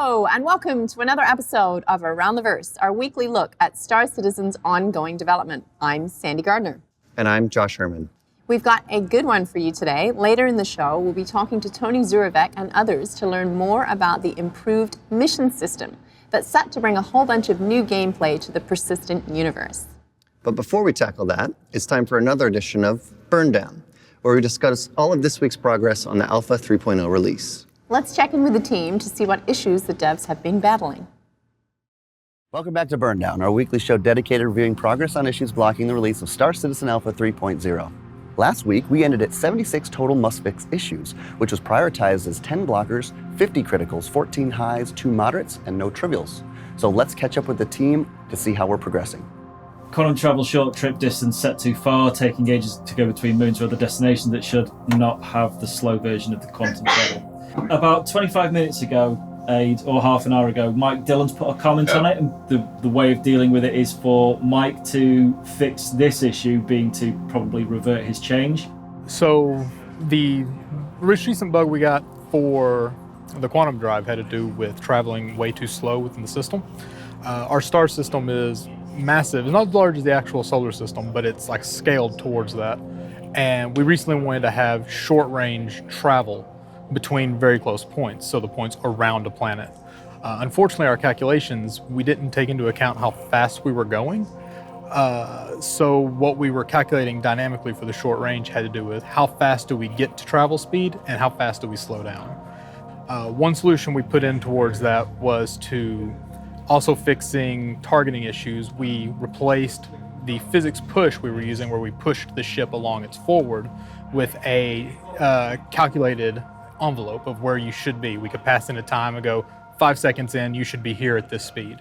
Hello, and welcome to another episode of Around the Verse, our weekly look at Star Citizen's ongoing development. I'm Sandi Gardiner. And I'm Josh Herman. We've got a good one for you today. Later in the show, we'll be talking to Tony Zurevec and others to learn more about the improved mission system that's set to bring a whole bunch of new gameplay to the persistent universe. But before we tackle that, it's time for another edition of Burndown, where we discuss all of this week's progress on the Alpha 3.0 release. Let's check in with the team to see what issues the devs have been battling. Welcome back to Burndown, our weekly show dedicated to reviewing progress on issues blocking the release of Star Citizen Alpha 3.0. Last week, we ended at 76 total must-fix issues, which was prioritized as 10 blockers, 50 criticals, 14 highs, 2 moderates, and no trivials. So let's catch up with the team to see how we're progressing. Couldn't travel short trip distance set too far, taking ages to go between moons or other destinations that should not have the slow version of the quantum travel. About 25 minutes ago, or half an hour ago, Mike Dillon's put a comment on it, and the way of dealing with it is for Mike to fix this issue, being to probably revert his change. So the most recent bug we got for the quantum drive had to do with traveling way too slow within the system. Our star system is massive. It's not as large as the actual solar system, but it's like scaled towards that. And we recently wanted to have short range travel between very close points, so the points around a planet. Unfortunately, our calculations, we didn't take into account how fast we were going. So what we were calculating dynamically for the short range had to do with how fast do we get to travel speed and how fast do we slow down. One solution we put in towards that was to also fixing targeting issues. We replaced the physics push we were using, where we pushed the ship along its forward, with a calculated envelope of where you should be. We could pass in a time and go 5 seconds in, you should be here at this speed.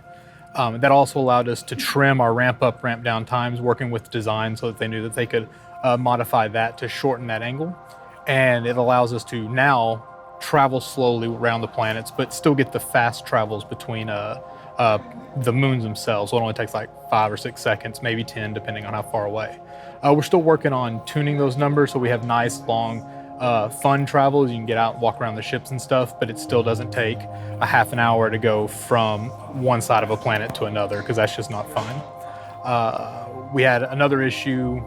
That also allowed us to trim our ramp up, ramp down times, working with design so that they knew that they could modify that to shorten that angle. And it allows us to now travel slowly around the planets, but still get the fast travels between the moons themselves. So it only takes like 5 or 6 seconds, maybe 10, depending on how far away. We're still working on tuning those numbers so we have nice, long, fun travels. You can get out and walk around the ships and stuff, but it still doesn't take a half an hour to go from one side of a planet to another, because that's just not fun. We had another issue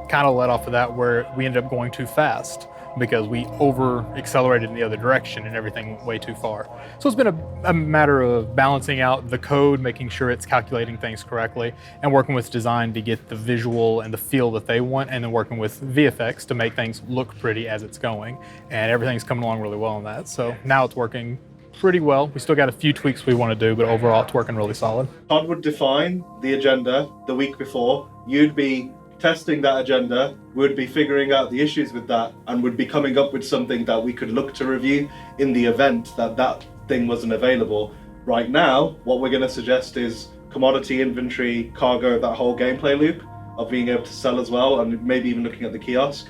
kind of led off of that, where we ended up going too fast because we over-accelerated in the other direction and everything went way too far. So it's been a matter of balancing out the code, making sure it's calculating things correctly, and working with design to get the visual and the feel that they want, and then working with VFX to make things look pretty as it's going. And everything's coming along really well on that. So now it's working pretty well. We still got a few tweaks we want to do, but overall it's working really solid. Todd would define the agenda the week before. You'd be testing that agenda, would be figuring out the issues with that, and would be coming up with something that we could look to review in the event that that thing wasn't available. Right now, what we're going to suggest is commodity inventory, cargo, that whole gameplay loop of being able to sell as well, and maybe even looking at the kiosk.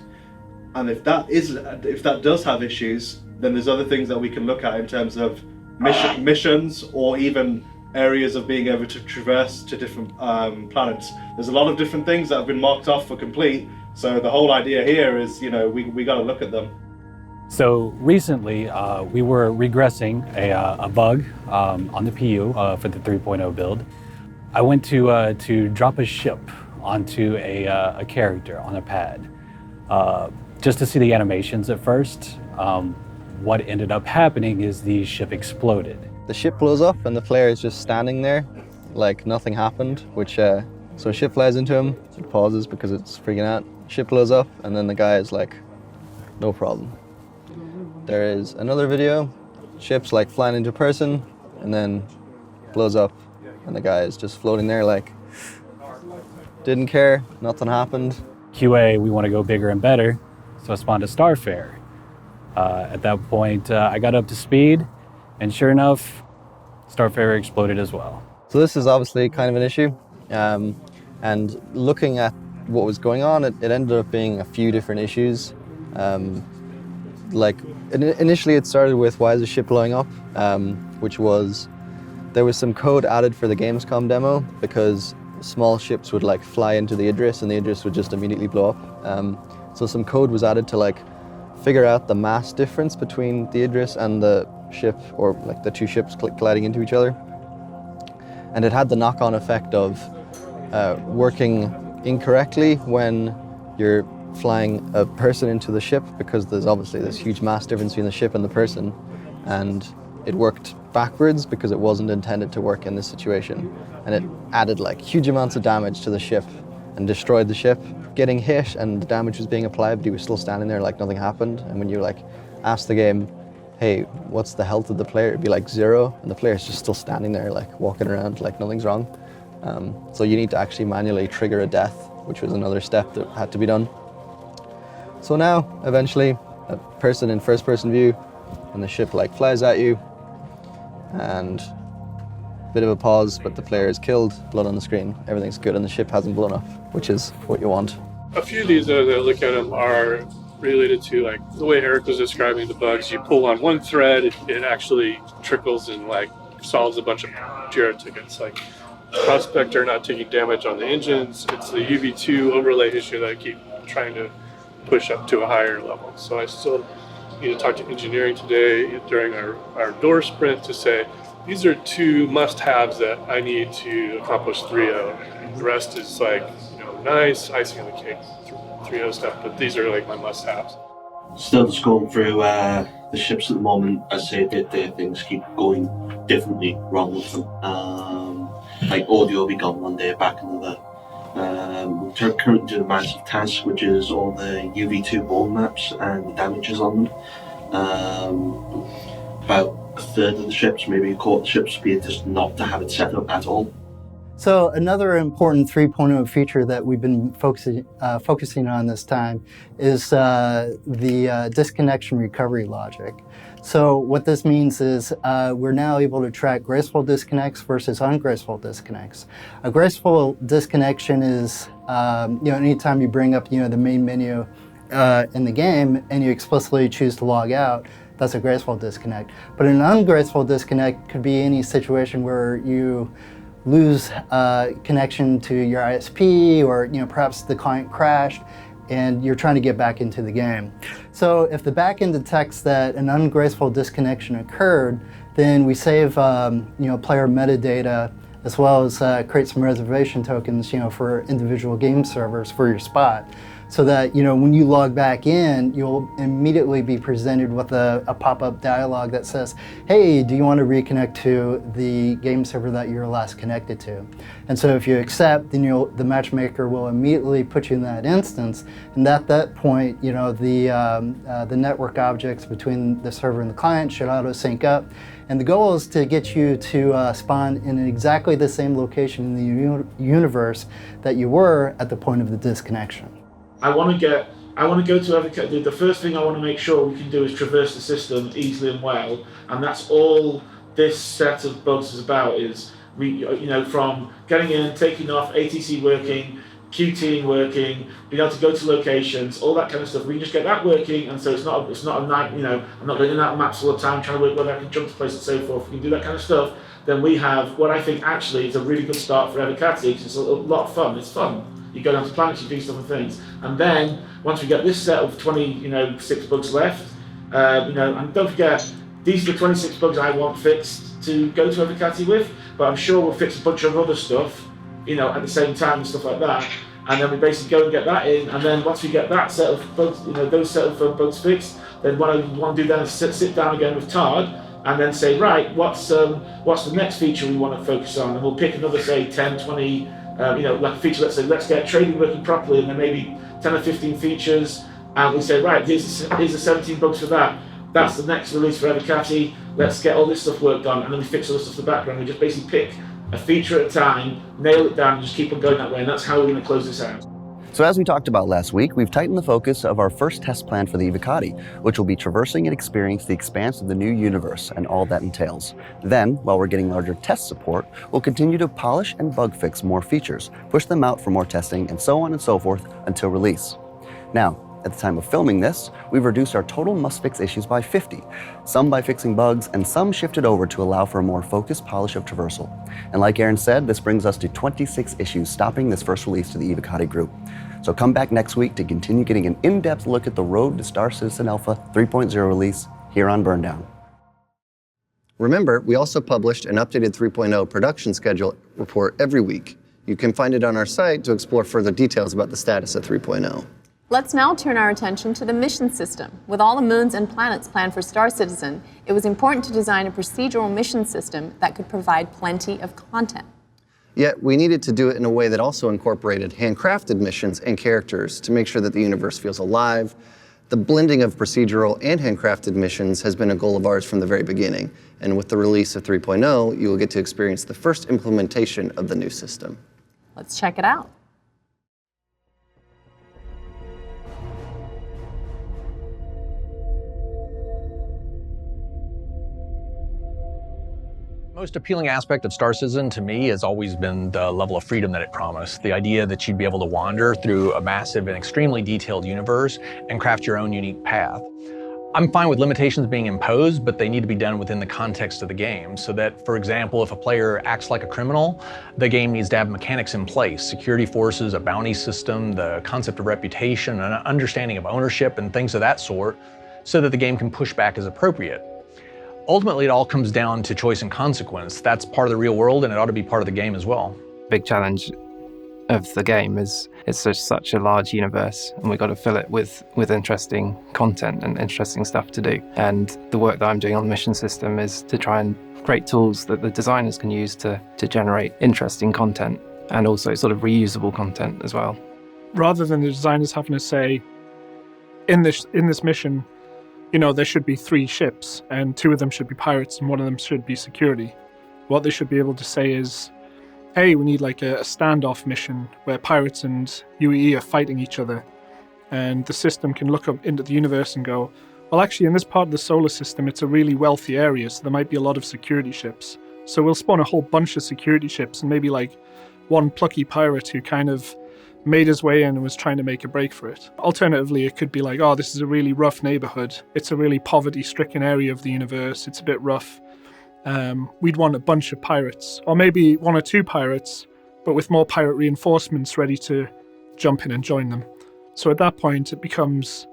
And if that does have issues, then there's other things that we can look at in terms of missions, or even areas of being able to traverse to different planets. There's a lot of different things that have been marked off for complete, so the whole idea here is, we got to look at them. So recently, we were regressing a bug on the PU for the 3.0 build. I went to drop a ship onto a character on a pad, just to see the animations at first. What ended up happening is the ship exploded. The ship blows up and the player is just standing there like nothing happened, so a ship flies into him, it pauses because it's freaking out. Ship blows up and then the guy is like, no problem. There is another video, ship's like flying into a person and then blows up and the guy is just floating there like, didn't care, nothing happened. QA, we want to go bigger and better, so I spawned a Starfare. At that point, I got up to speed, and sure enough, Starfarer exploded as well. So this is obviously kind of an issue, and looking at what was going on, it ended up being a few different issues. Initially it started with why is the ship blowing up, which was, there was some code added for the Gamescom demo because small ships would like fly into the Idris and the Idris would just immediately blow up. So some code was added to like figure out the mass difference between the Idris and the ship, or like the two ships colliding into each other. And it had the knock-on effect of working incorrectly when you're flying a person into the ship, because there's obviously this huge mass difference between the ship and the person, and it worked backwards because it wasn't intended to work in this situation, and it added like huge amounts of damage to the ship and destroyed the ship. Getting hit and the damage was being applied, but he was still standing there like nothing happened. And when you like ask the game, hey, what's the health of the player, it'd be like 0, and the player's just still standing there like walking around like nothing's wrong. So you need to actually manually trigger a death, which was another step that had to be done. So now, eventually, a person in first-person view, and the ship like flies at you, and a bit of a pause, but the player is killed, blood on the screen, everything's good, and the ship hasn't blown up, which is what you want. A few of these, as I look at them, are related to like the way Eric was describing the bugs. You pull on one thread, it actually trickles and like solves a bunch of JIRA tickets. Like Prospector not taking damage on the engines. It's the UV2 overlay issue that I keep trying to push up to a higher level. So I still need to talk to engineering today during our door sprint to say, these are 2 must-haves that I need to accomplish 3.0. The rest is like, nice icing on the cake, 3.0 stuff, but these are like my must-haves. Still just going through the ships at the moment. I say that things keep going differently wrong with them. Like audio will be gone one day, back another. We're currently doing a massive task, which is all the UV2 ball maps and the damages on them. About a third of the ships, maybe a quarter of the ships, be just not to have it set up at all. So another important 3.0 feature that we've been focusing on this time is the disconnection recovery logic. So what this means is we're now able to track graceful disconnects versus ungraceful disconnects. A graceful disconnection is anytime you bring up the main menu in the game and you explicitly choose to log out, that's a graceful disconnect. But an ungraceful disconnect could be any situation where you lose connection to your ISP, or perhaps the client crashed and you're trying to get back into the game. So if the backend detects that an ungraceful disconnection occurred, then we save player metadata, as well as create some reservation tokens for individual game servers for your spot, so that when you log back in, you'll immediately be presented with a pop-up dialog that says, hey, do you want to reconnect to the game server that you're last connected to? And so if you accept, then the matchmaker will immediately put you in that instance, and at that point, the network objects between the server and the client should auto sync up. And the goal is to get you to spawn in exactly the same location in the universe that you were at the point of the disconnection. I want to go to the first thing I want to make sure we can do is traverse the system easily and well, and that's all this set of bugs is about, is from getting in, taking off, ATC working, QTing working, being able to go to locations, all that kind of stuff. We can just get that working, and so it's not a night, I'm not going in that maps all the time trying to work whether I can jump to places and so forth. We can do that kind of stuff. Then we have what I think actually is a really good start for Evocati, because it's a lot of fun. It's fun. You go down to planets, you do stuff and things. And then, once we get this set of 26 bugs left, and don't forget, these are the 26 bugs I want fixed to go to Evocati with, but I'm sure we'll fix a bunch of other stuff, at the same time and stuff like that. And then we basically go and get that in, and then once we get that set of bugs, those set of bugs fixed, then what I want to do then is sit down again with Todd, and then say, right, what's the next feature we want to focus on? And we'll pick another, say, 10, 20, like a feature, let's say, let's get trading working properly, and then maybe 10 or 15 features, and we say, right, here's the 17 bugs for that. That's the next release for Evocati. Let's get all this stuff worked on, and then we fix all the stuff in the background. We just basically pick a feature at a time, nail it down, and just keep on going that way, and that's how we're going to close this out. So as we talked about last week, we've tightened the focus of our first test plan for the Evocati, which will be traversing and experiencing the expanse of the new universe and all that entails. Then, while we're getting larger test support, we'll continue to polish and bug fix more features, push them out for more testing, and so on and so forth until release. Now, at the time of filming this, we've reduced our total must-fix issues by 50, some by fixing bugs, and some shifted over to allow for a more focused polish of traversal. And like Aaron said, this brings us to 26 issues stopping this first release to the Evocati group. So come back next week to continue getting an in-depth look at the road to Star Citizen Alpha 3.0 release here on Burndown. Remember, we also published an updated 3.0 production schedule report every week. You can find it on our site to explore further details about the status of 3.0. Let's now turn our attention to the mission system. With all the moons and planets planned for Star Citizen, it was important to design a procedural mission system that could provide plenty of content. Yet, we needed to do it in a way that also incorporated handcrafted missions and characters to make sure that the universe feels alive. The blending of procedural and handcrafted missions has been a goal of ours from the very beginning, and with the release of 3.0, you will get to experience the first implementation of the new system. Let's check it out. Most appealing aspect of Star Citizen to me has always been the level of freedom that it promised. The idea that you'd be able to wander through a massive and extremely detailed universe and craft your own unique path. I'm fine with limitations being imposed, but they need to be done within the context of the game, so that, for example, if a player acts like a criminal, the game needs to have mechanics in place, security forces, a bounty system, the concept of reputation, an understanding of ownership, and things of that sort, so that the game can push back as appropriate. Ultimately, it all comes down to choice and consequence. That's part of the real world, and it ought to be part of the game as well. Big challenge of the game is it's just such a large universe, and we've got to fill it with interesting content and interesting stuff to do. And the work that I'm doing on the mission system is to try and create tools that the designers can use to generate interesting content and also sort of reusable content as well. Rather than the designers having to say, in this mission, you know, there should be 3 ships and 2 of them should be pirates and 1 of them should be security. What they should be able to say is, hey, we need like a standoff mission where pirates and UEE are fighting each other. And the system can look up into the universe and go, well, actually in this part of the solar system, it's a really wealthy area, so there might be a lot of security ships. So we'll spawn a whole bunch of security ships and maybe like one plucky pirate who kind of made his way in and was trying to make a break for it. Alternatively, it could be like, oh, this is a really rough neighborhood. It's a really poverty-stricken area of the universe. It's a bit rough. We'd want a bunch of pirates, or maybe 1 or 2 pirates, but with more pirate reinforcements ready to jump in and join them. So at that point, it becomes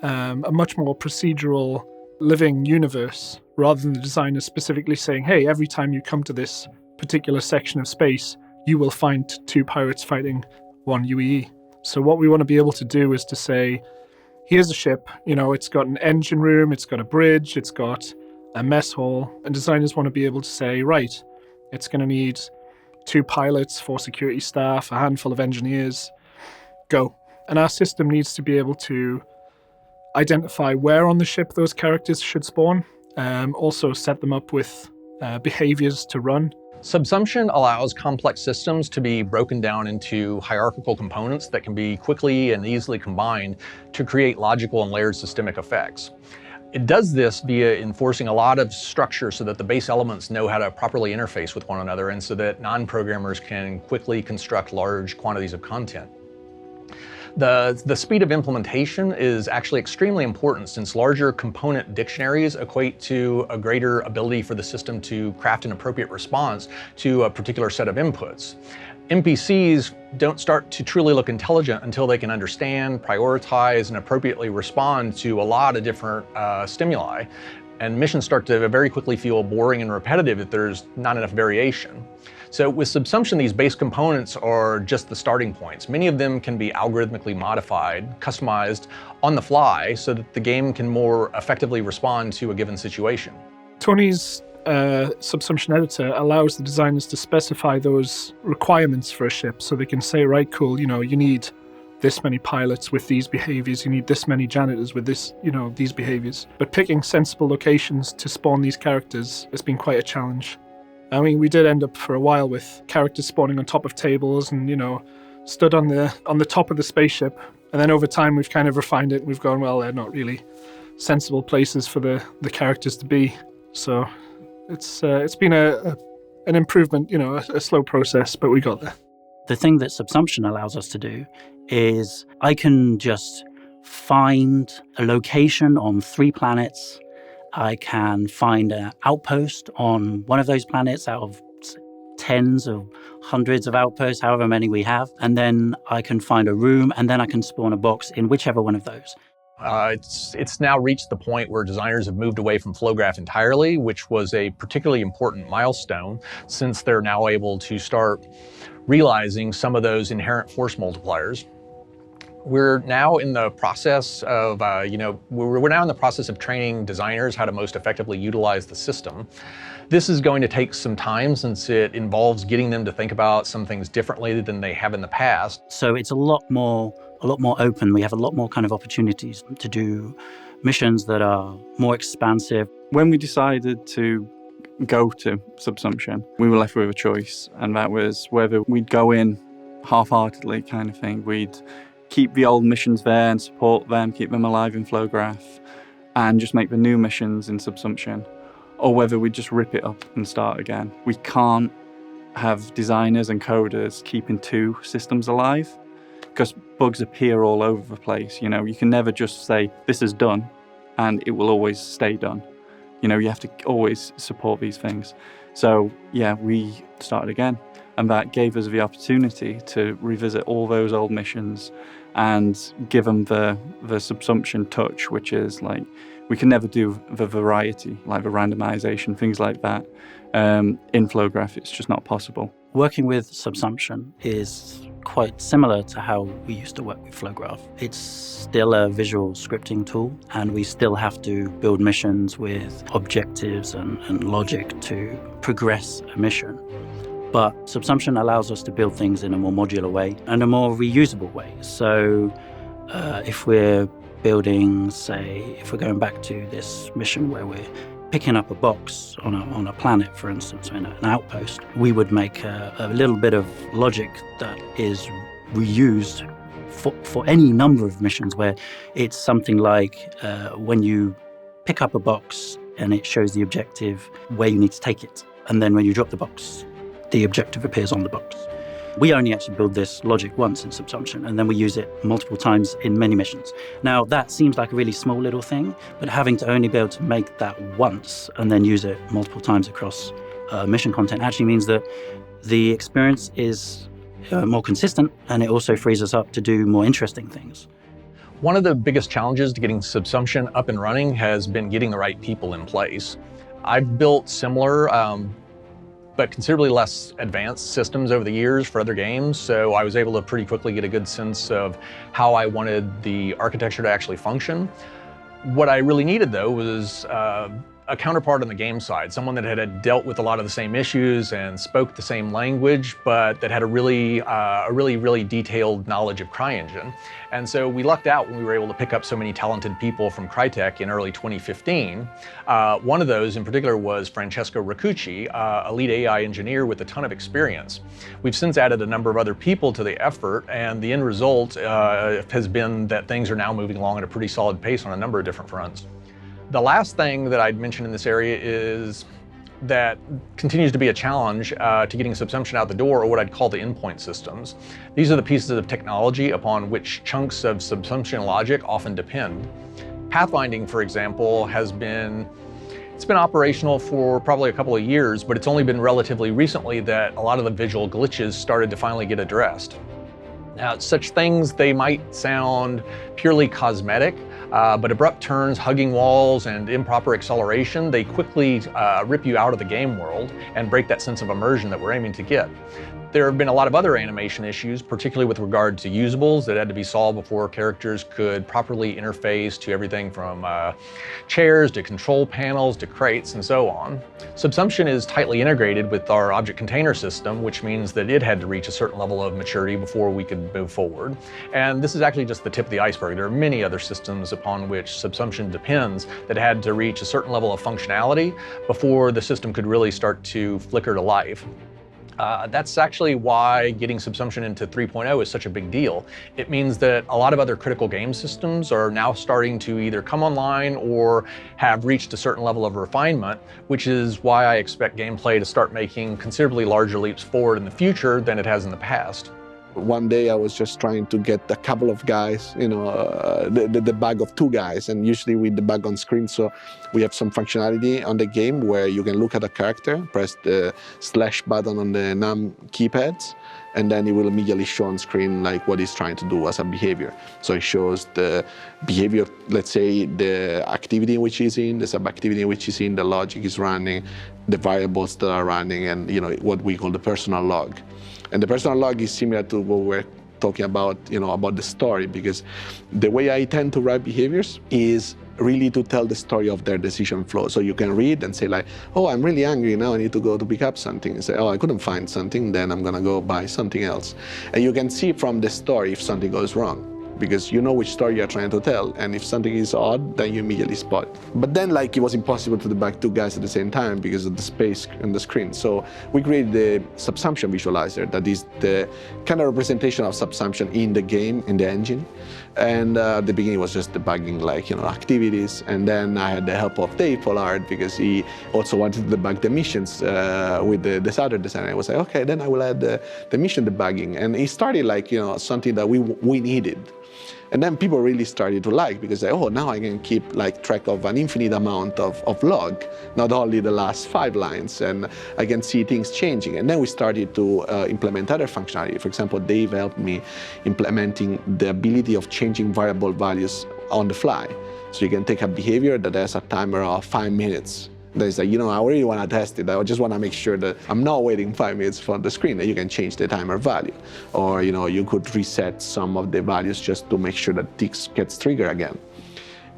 a much more procedural living universe, rather than the designer specifically saying, hey, every time you come to this particular section of space, you will find 2 pirates fighting 1 UEE. So what we want to be able to do is to say, here's a ship, you know, it's got an engine room, it's got a bridge, it's got a mess hall, and designers want to be able to say, right, it's going to need 2 pilots, 4 security staff, a handful of engineers, go. And our system needs to be able to identify where on the ship those characters should spawn, also set them up with behaviors to run. Subsumption allows complex systems to be broken down into hierarchical components that can be quickly and easily combined to create logical and layered systemic effects. It does this via enforcing a lot of structure so that the base elements know how to properly interface with one another and so that non-programmers can quickly construct large quantities of content. The speed of implementation is actually extremely important, since larger component dictionaries equate to a greater ability for the system to craft an appropriate response to a particular set of inputs. NPCs don't start to truly look intelligent until they can understand, prioritize, and appropriately respond to a lot of different stimuli. And missions start to very quickly feel boring and repetitive if there's not enough variation. So with Subsumption, these base components are just the starting points. Many of them can be algorithmically modified, customized on the fly, so that the game can more effectively respond to a given situation. Tony's Subsumption Editor allows the designers to specify those requirements for a ship, so they can say, right, cool, you know, you need this many pilots with these behaviors, you need this many janitors with this, you know, these behaviors. But picking sensible locations to spawn these characters has been quite a challenge. I mean, we did end up for a while with characters spawning on top of tables and, you know, stood on the top of the spaceship. And then over time, we've kind of refined it and we've gone, well, they're not really sensible places for the characters to be. So it's been an improvement, you know, a slow process, but we got there. The thing that Subsumption allows us to do is I can just find a location on 3 planets. I can find an outpost on one of those planets out of tens of hundreds of outposts, however many we have. And then I can find a room, and then I can spawn a box in whichever one of those. It's now reached the point where designers have moved away from flow graph entirely, which was a particularly important milestone since they're now able to start realizing some of those inherent force multipliers. We're now in the process of, we're now in the process of training designers how to most effectively utilize the system. This is going to take some time since it involves getting them to think about some things differently than they have in the past. So it's a lot more open. We have a lot more kind of opportunities to do missions that are more expansive. When we decided to go to Subsumption, we were left with a choice, and that was whether we'd go in half-heartedly kind of thing. We'd keep the old missions there and support them, keep them alive in FlowGraph, and just make the new missions in Subsumption, or whether we just rip it up and start again. We can't have designers and coders keeping two systems alive because bugs appear all over the place. You can never just say, this is done, and it will always stay done. You have to always support these things. So yeah, we started again, and that gave us the opportunity to revisit all those old missions and give them the Subsumption touch, which is like, we can never do the variety, like the randomization, things like that. In FlowGraph, it's just not possible. Working with Subsumption is quite similar to how we used to work with FlowGraph. It's still a visual scripting tool, and we still have to build missions with objectives and logic to progress a mission. But Subsumption allows us to build things in a more modular way and a more reusable way. So if we're building, say, if we're going back to this mission where we're picking up a box on a planet, for instance, in an outpost, we would make a little bit of logic that is reused for any number of missions, where it's something like when you pick up a box and it shows the objective where you need to take it. And then when you drop the box, the objective appears on the box. We only actually build this logic once in Subsumption, and then we use it multiple times in many missions. Now, that seems like a really small little thing, but having to only be able to make that once and then use it multiple times across mission content actually means that the experience is more consistent, and it also frees us up to do more interesting things. One of the biggest challenges to getting Subsumption up and running has been getting the right people in place. I've built similar but considerably less advanced systems over the years for other games, so I was able to pretty quickly get a good sense of how I wanted the architecture to actually function. What I really needed, though, was a counterpart on the game side, someone that had dealt with a lot of the same issues and spoke the same language, but that had a really detailed knowledge of CryEngine. And so we lucked out when we were able to pick up so many talented people from Crytek in early 2015. One of those in particular was Francesco Riccucci, a lead AI engineer with a ton of experience. We've since added a number of other people to the effort, and the end result has been that things are now moving along at a pretty solid pace on a number of different fronts. The last thing that I'd mention in this area is that continues to be a challenge to getting Subsumption out the door, or what I'd call the endpoint systems. These are the pieces of technology upon which chunks of Subsumption logic often depend. Pathfinding, for example, it's been operational for probably a couple of years, but it's only been relatively recently that a lot of the visual glitches started to finally get addressed. Now, such things, they might sound purely cosmetic, but abrupt turns, hugging walls, and improper acceleration, they quickly rip you out of the game world and break that sense of immersion that we're aiming to get. There have been a lot of other animation issues, particularly with regard to usables that had to be solved before characters could properly interface to everything from chairs to control panels to crates and so on. Subsumption is tightly integrated with our object container system, which means that it had to reach a certain level of maturity before we could move forward. And this is actually just the tip of the iceberg. There are many other systems upon which Subsumption depends that had to reach a certain level of functionality before the system could really start to flicker to life. That's actually why getting Subsumption into 3.0 is such a big deal. It means that a lot of other critical game systems are now starting to either come online or have reached a certain level of refinement, which is why I expect gameplay to start making considerably larger leaps forward in the future than it has in the past. One day I was just trying to get a couple of guys, the bug of two guys, and usually with the bug on screen. So we have some functionality on the game where you can look at a character, press the slash button on the num keypads, and then it will immediately show on screen like what it's trying to do as a behavior. So it shows the behavior, let's say the activity in which it's in, the sub-activity in which it's in, the logic is running, the variables that are running, and what we call the personal log. And the personal log is similar to what we're talking about, about the story, because the way I tend to write behaviors is really to tell the story of their decision flow. So you can read and say like, oh, I'm really angry, now I need to go to pick up something. And say, oh, I couldn't find something, then I'm gonna go buy something else. And you can see from the story if something goes wrong, because you know which story you're trying to tell, and if something is odd, then you immediately spot. But then it was impossible to debug two guys at the same time because of the space and the screen. So we created the Subsumption visualizer, that is the kind of representation of Subsumption in the game, in the engine. And at the beginning it was just debugging activities, and then I had the help of Dave Pollard because he also wanted to debug the missions with this other designer. I was like, okay, then I will add the mission debugging, and it started something that we needed. And then people really started to like, because oh, now I can keep track of an infinite amount of log, not only the last 5 lines, and I can see things changing. And then we started to implement other functionality. For example, Dave helped me implementing the ability of changing variable values on the fly. So you can take a behavior that has a timer of 5 minutes. There's I really want to test it. I just want to make sure that I'm not waiting 5 minutes for the screen, that you can change the timer value. Or, you could reset some of the values just to make sure that this gets triggered again.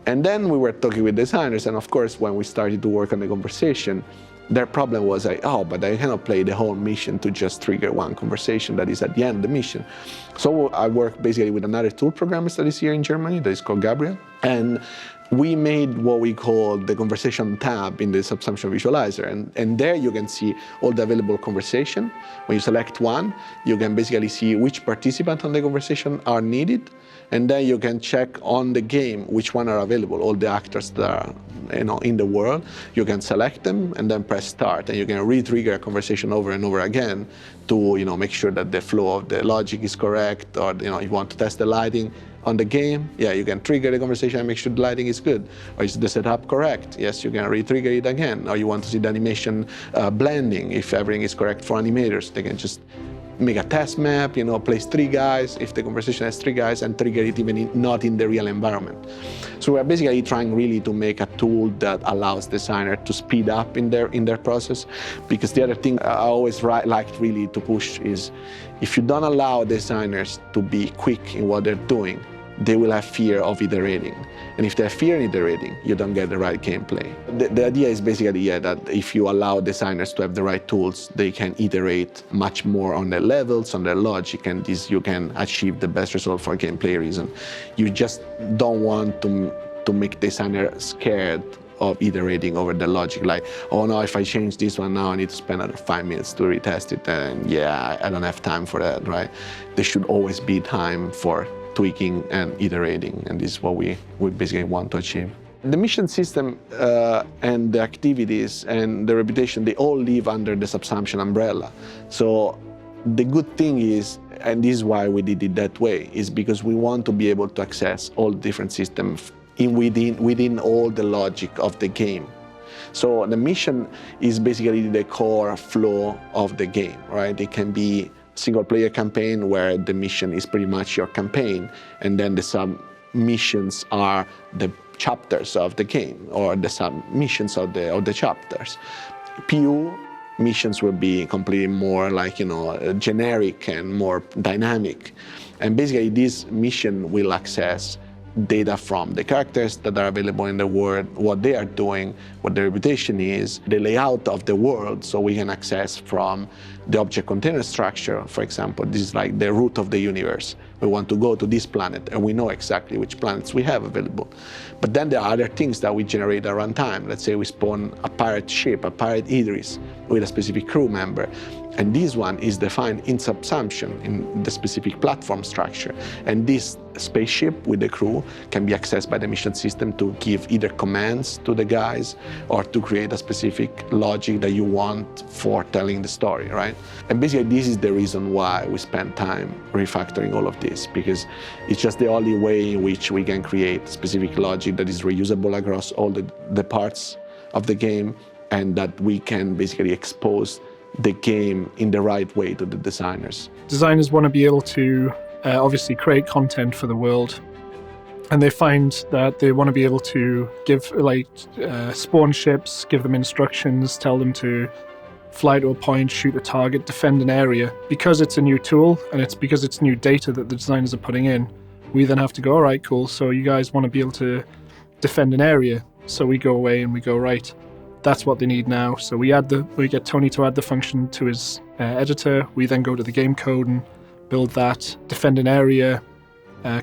And then we were talking with designers, and of course, when we started to work on the conversation, their problem was oh, but I cannot play the whole mission to just trigger one conversation that is at the end of the mission. So I worked basically with another tool programmer that is here in Germany, that is called Gabriel. And we made what we call the conversation tab in the Subsumption visualizer. And there you can see all the available conversation. When you select one, you can basically see which participant on the conversation are needed. And then you can check on the game which one are available, all the actors that are in the world. You can select them and then press start, and you can re-trigger a conversation over and over again to make sure that the flow of the logic is correct, or you want to test the lighting on the game, you can trigger the conversation and make sure the lighting is good. Or is the setup correct? Yes, you can re-trigger it again. Or you want to see the animation blending, if everything is correct for animators, they can just make a test map, place 3 guys, if the conversation has 3 guys, and trigger it even not in the real environment. So we're basically trying really to make a tool that allows designer to speed up in their process. Because the other thing I always liked really to push is, if you don't allow designers to be quick in what they're doing, they will have fear of iterating. And if they have fear in iterating, you don't get the right gameplay. The idea is basically that if you allow designers to have the right tools, they can iterate much more on their levels, on their logic, and this you can achieve the best result for gameplay reason. You just don't want to make designers scared of iterating over the logic, like, oh no, if I change this one now, I need to spend another 5 minutes to retest it, and I don't have time for that, right? There should always be time for tweaking and iterating, and this is what we basically want to achieve. The mission system and the activities and the reputation, they all live under the Subsumption umbrella. So the good thing is, and this is why we did it that way, is because we want to be able to access all different systems within all the logic of the game. So the mission is basically the core flow of the game, right? It can be single-player campaign where the mission is pretty much your campaign, and then the sub-missions are the chapters of the game, or the sub-missions of the chapters. PU missions will be completely more generic and more dynamic. And basically this mission will access data from the characters that are available in the world, what they are doing, what their reputation is, the layout of the world, so we can access from the object container structure, for example. This is like the root of the universe. We want to go to this planet, and we know exactly which planets we have available. But then there are other things that we generate at runtime. Let's say we spawn a pirate ship, a pirate Idris, with a specific crew member. And this one is defined in Subsumption, in the specific platform structure. And this spaceship with the crew can be accessed by the mission system to give either commands to the guys or to create a specific logic that you want for telling the story, right? And basically this is the reason why we spend time refactoring all of this, because it's just the only way in which we can create specific logic that is reusable across all the parts of the game, and that we can basically expose the game in the right way to the designers. Designers want to be able to obviously create content for the world, and they find that they want to be able to give spawn ships, give them instructions, tell them to fly to a point, shoot a target, defend an area. Because it's a new tool and it's because it's new data that the designers are putting in, we then have to go, all right, cool, so you guys want to be able to defend an area. So we go away and we go, right, that's what they need now. So we get Tony to add the function to his editor. We then go to the game code and build that, defend an area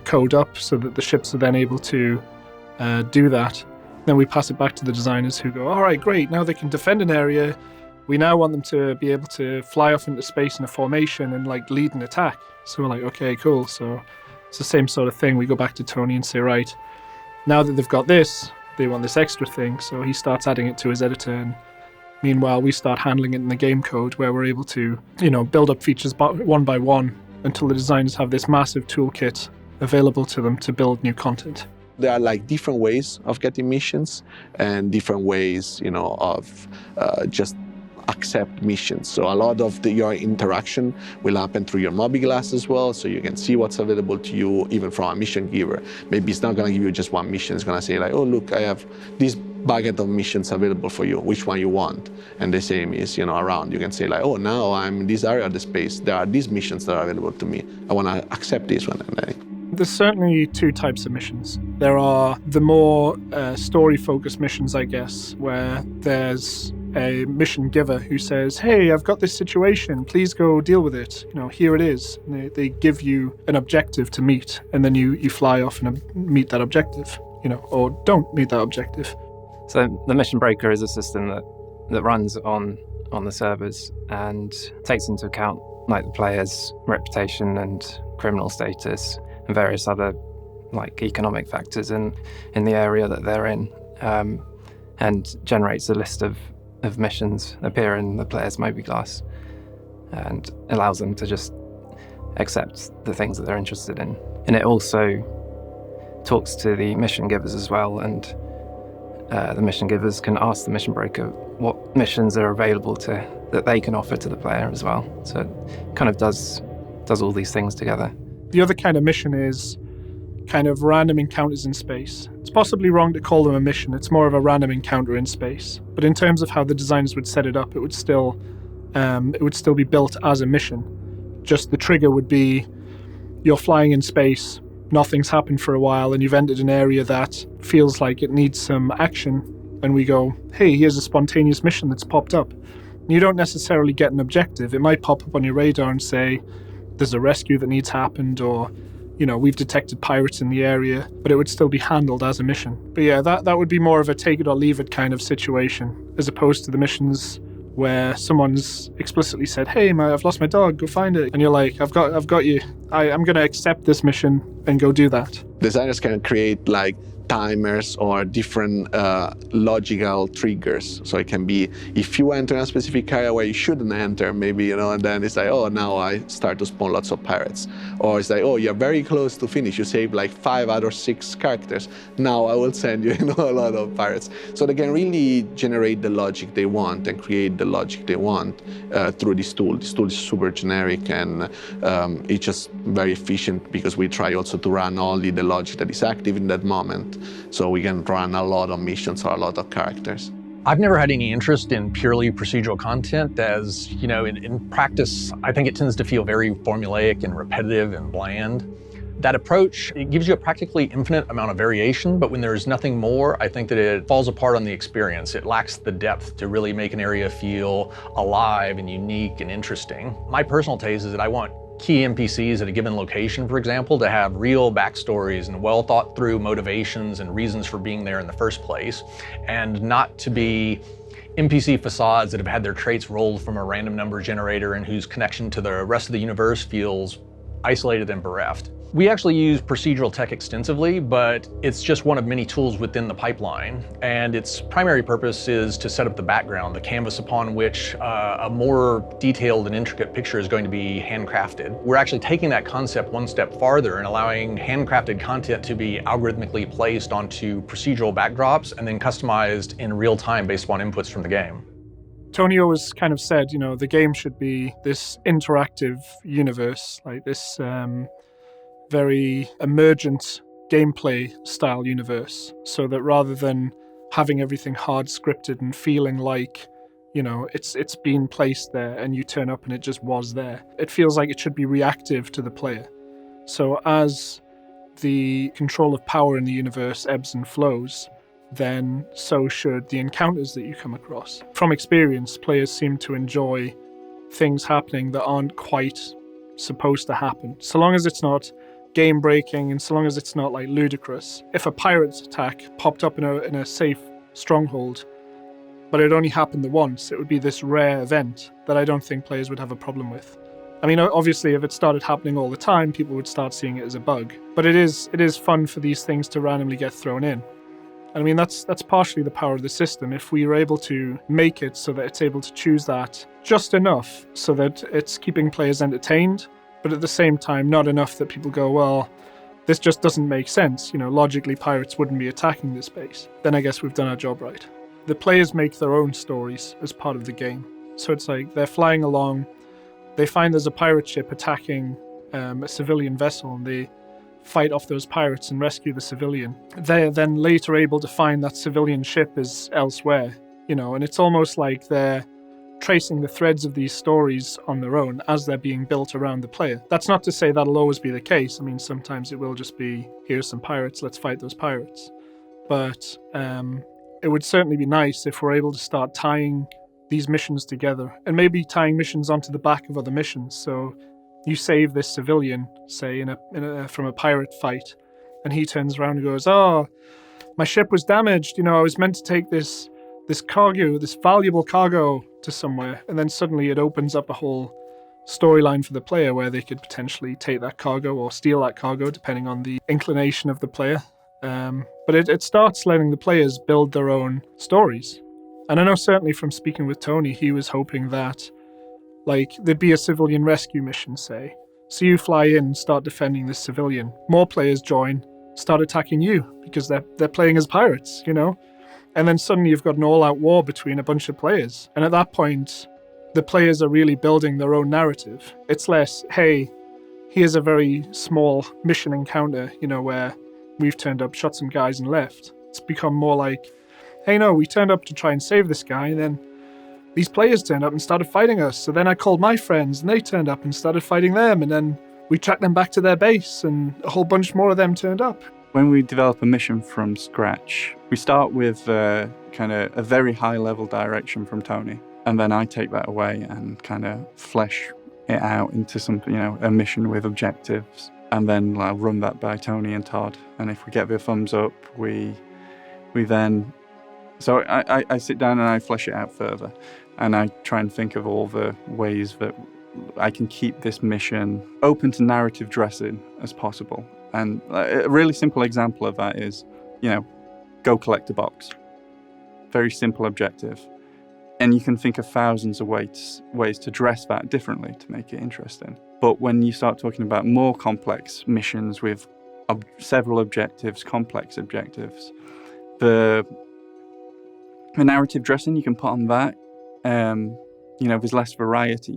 code up so that the ships are then able to do that. Then we pass it back to the designers who go, all right, great, now they can defend an area. We now want them to be able to fly off into space in a formation and lead an attack. So we're like, okay, cool. So it's the same sort of thing. We go back to Tony and say, right, now that they've got this, they want this extra thing. So he starts adding it to his editor. And meanwhile, we start handling it in the game code where we're able to, build up features one by one until the designers have this massive toolkit available to them to build new content. There are different ways of getting missions and different ways, of just accept missions. So a lot of your interaction will happen through your mobi-glass as well, so you can see what's available to you even from a mission giver. Maybe it's not going to give you just one mission. It's going to say oh look, I have this bucket of missions available for you, which one you want. And the same is around. You can say oh, now I'm in this area of the space, there are these missions that are available to me, I want to accept this one. There's certainly two types of missions. There are the more story-focused missions, I guess, where there's a mission giver who says, hey, I've got this situation, please go deal with it. Here it is. And they give you an objective to meet, and then you fly off and meet that objective, or don't meet that objective. So the mission breaker is a system that runs on the servers and takes into account the player's reputation and criminal status and various other economic factors in the area that they're in, and generates a list of missions appear in the player's mobi-glass and allows them to just accept the things that they're interested in. And it also talks to the mission givers as well, and the mission givers can ask the mission breaker what missions are available that they can offer to the player as well. So it kind of does all these things together. The other kind of mission is kind of random encounters in space. It's possibly wrong to call them a mission. It's more of a random encounter in space. But in terms of how the designers would set it up, it would still be built as a mission. Just the trigger would be you're flying in space, nothing's happened for a while, and you've entered an area that feels like it needs some action. And we go, hey, here's a spontaneous mission that's popped up. You don't necessarily get an objective. It might pop up on your radar and say, there's a rescue that needs happened, or we've detected pirates in the area, but it would still be handled as a mission. But yeah, that would be more of a take it or leave it kind of situation, as opposed to the missions where someone's explicitly said, hey, I've lost my dog, go find it. And you're like, I've got you. I'm going to accept this mission and go do that. Designers can create timers or different logical triggers. So it can be if you enter a specific area where you shouldn't enter, maybe, and then it's oh, now I start to spawn lots of pirates. Or it's oh, you're very close to finish. You save 5 out of 6 characters. Now I will send you, a lot of pirates. So they can really generate the logic they want and create the logic they want through this tool. This tool is super generic and it's just very efficient because we try also to run only the logic that is active in that moment. So we can run a lot of missions or a lot of characters. I've never had any interest in purely procedural content as, in practice, I think it tends to feel very formulaic and repetitive and bland. That approach, it gives you a practically infinite amount of variation, but when there's nothing more, I think that it falls apart on the experience. It lacks the depth to really make an area feel alive and unique and interesting. My personal taste is that I want key NPCs at a given location, for example, to have real backstories and well thought through motivations and reasons for being there in the first place, and not to be NPC facades that have had their traits rolled from a random number generator and whose connection to the rest of the universe feels isolated and bereft. We actually use Procedural Tech extensively, but it's just one of many tools within the pipeline. And its primary purpose is to set up the background, the canvas upon which a more detailed and intricate picture is going to be handcrafted. We're actually taking that concept one step farther and allowing handcrafted content to be algorithmically placed onto procedural backdrops and then customized in real time based upon inputs from the game. Tony always kind of said, the game should be this interactive universe, like this very emergent gameplay style universe, so that rather than having everything hard scripted and feeling like, it's been placed there and you turn up and it just was there, it feels like it should be reactive to the player. So as the control of power in the universe ebbs and flows, then so should the encounters that you come across. From experience, players seem to enjoy things happening that aren't quite supposed to happen, so long as it's not game breaking and so long as it's not like ludicrous. If a pirate's attack popped up in a safe stronghold, but it only happened the once, it would be this rare event that I don't think players would have a problem with. I mean, obviously, if it started happening all the time, people would start seeing it as a bug. But it is fun for these things to randomly get thrown in. I mean, that's partially the power of the system. If we were able to make it so that it's able to choose that just enough so that it's keeping players entertained, but at the same time not enough that people go, well, this just doesn't make sense. Logically pirates wouldn't be attacking this base. Then I guess we've done our job right. The players make their own stories as part of the game. So it's like they're flying along, they find there's a pirate ship attacking a civilian vessel, and they fight off those pirates and rescue the civilian. They're then later able to find that civilian ship is elsewhere, and it's almost like they're tracing the threads of these stories on their own as they're being built around the player. That's not to say that'll always be the case. I mean, sometimes it will just be, here's some pirates, let's fight those pirates. But it would certainly be nice if we're able to start tying these missions together, and maybe tying missions onto the back of other missions. So you save this civilian, say, from a pirate fight, and he turns around and goes, oh, my ship was damaged, I was meant to take this cargo, this valuable cargo to somewhere, and then suddenly it opens up a whole storyline for the player where they could potentially take that cargo or steal that cargo, depending on the inclination of the player. But it starts letting the players build their own stories. And I know certainly from speaking with Tony, he was hoping that there'd be a civilian rescue mission, say. So you fly in and start defending this civilian. More players join, start attacking you because they're playing as pirates, And then suddenly you've got an all-out war between a bunch of players. And at that point, the players are really building their own narrative. It's less, hey, here's a very small mission encounter, where we've turned up, shot some guys and left. It's become more like, hey, no, we turned up to try and save this guy, and then these players turned up and started fighting us. So then I called my friends, and they turned up and started fighting them, and then we tracked them back to their base, and a whole bunch more of them turned up. When we develop a mission from scratch, we start with kind of a very high-level direction from Tony, and then I take that away and kind of flesh it out into something, a mission with objectives, and then I'll run that by Tony and Todd. And if we get the thumbs up, we then. So I sit down and I flesh it out further, and I try and think of all the ways that I can keep this mission open to narrative dressing as possible. And a really simple example of that is, go collect a box. Very simple objective. And you can think of thousands of ways to dress that differently to make it interesting. But when you start talking about more complex missions with several objectives, complex objectives, the narrative dressing you can put on that, there's less variety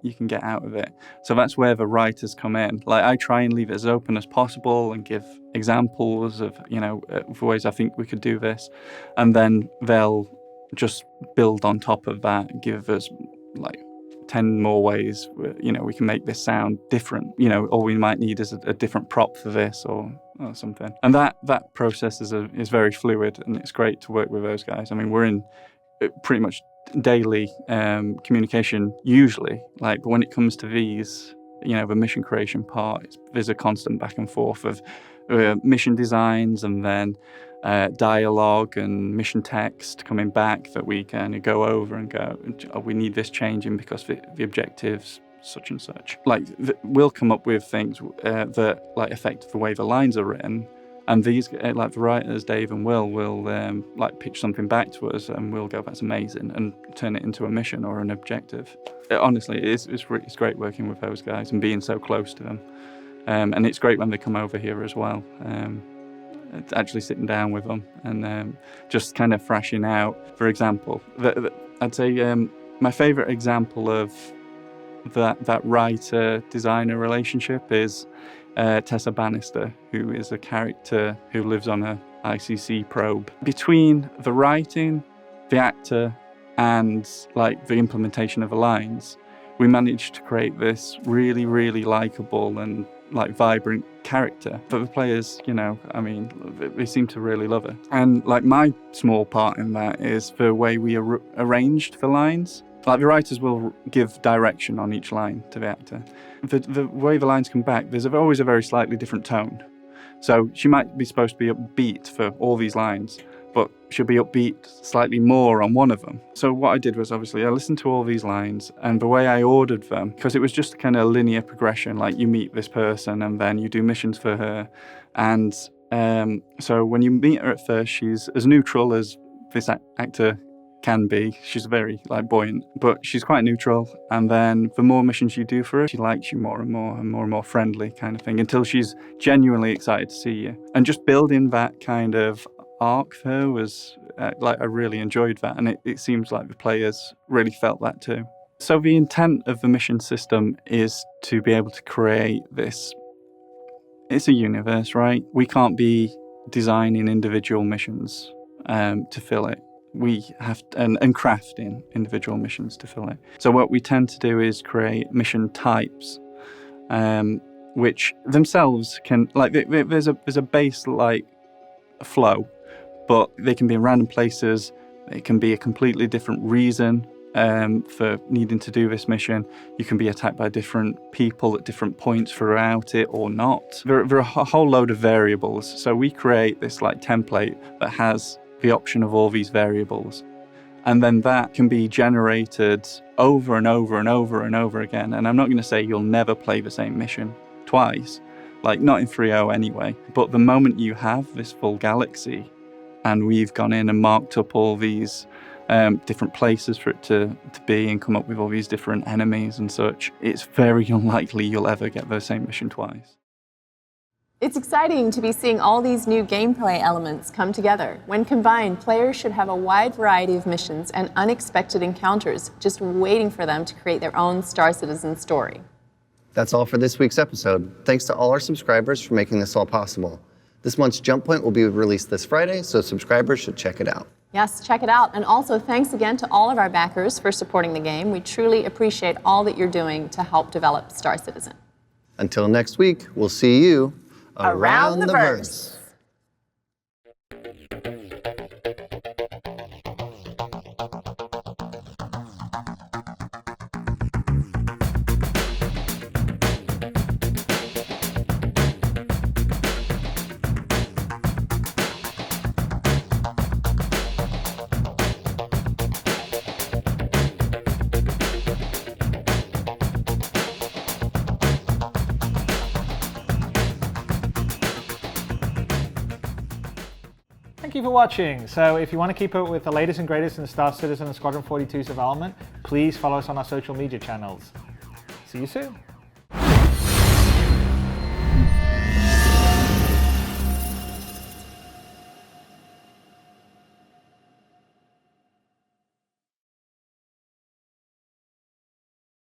you can get out of it. So that's where the writers come in. I try and leave it as open as possible and give examples of, ways I think we could do this. And then they'll just build on top of that and give us 10 more ways, we can make this sound different. All we might need is a different prop for this or something. And that process is very fluid, and it's great to work with those guys. I mean, we're in pretty much daily communication usually, but when it comes to these, the mission creation part, there's a constant back and forth of mission designs and then dialogue and mission text coming back that we can go over and go, we need this changing because the objectives such and such. We'll come up with things that affect the way the lines are written, and these the writers Dave and will pitch something back to us, and we'll go, that's amazing, and turn it into a mission or an objective. Honestly, it's great working with those guys and being so close to them, and it's great when they come over here as well. Actually sitting down with them and just kind of thrashing out. For example, I'd say my favorite example of that writer-designer relationship is Tessa Bannister, who is a character who lives on a ICC probe. Between the writing, the actor, and like the implementation of the lines, we managed to create this really, really likable and like vibrant character. But the players, you know, I mean, they seem to really love her. And like my small part in that is the way we arranged the lines. Like the writers will give direction on each line to the actor. The way the lines come back, there's always a very slightly different tone. So she might be supposed to be upbeat for all these lines, but she'll be upbeat slightly more on one of them. So what I did was obviously I listened to all these lines, and the way I ordered them, because it was just kind of a linear progression, like you meet this person and then you do missions for her. And so when you meet her at first, she's as neutral as this actor can be. She's very like buoyant, but she's quite neutral. And then the more missions you do for her, she likes you more and more and more and more friendly kind of thing, until she's genuinely excited to see you. And just building that kind of arc for her was like I really enjoyed that, and it seems like the players really felt that too. So the intent of the mission system is to be able to create this. It's a universe, right? We can't be designing individual missions to fill it. We have to, and crafting individual missions to fill it. So what we tend to do is create mission types, which themselves can, like, there's a base like flow, but they can be in random places. It can be a completely different reason for needing to do this mission. You can be attacked by different people at different points throughout it or not. There are a whole load of variables. So we create this like template that has the option of all these variables. And then that can be generated over and over and over and over again. And I'm not going to say you'll never play the same mission twice, like not in 3.0 anyway. But the moment you have this full galaxy and we've gone in and marked up all these different places for it to be and come up with all these different enemies and such, it's very unlikely you'll ever get the same mission twice. It's exciting to be seeing all these new gameplay elements come together. When combined, players should have a wide variety of missions and unexpected encounters just waiting for them to create their own Star Citizen story. That's all for this week's episode. Thanks to all our subscribers for making this all possible. This month's Jump Point will be released this Friday, so subscribers should check it out. Yes, check it out. And also thanks again to all of our backers for supporting the game. We truly appreciate all that you're doing to help develop Star Citizen. Until next week, we'll see you around the verse. Thank you for watching. So if you want to keep up with the latest and greatest in Star Citizen and Squadron 42's development, please follow us on our social media channels. See you soon.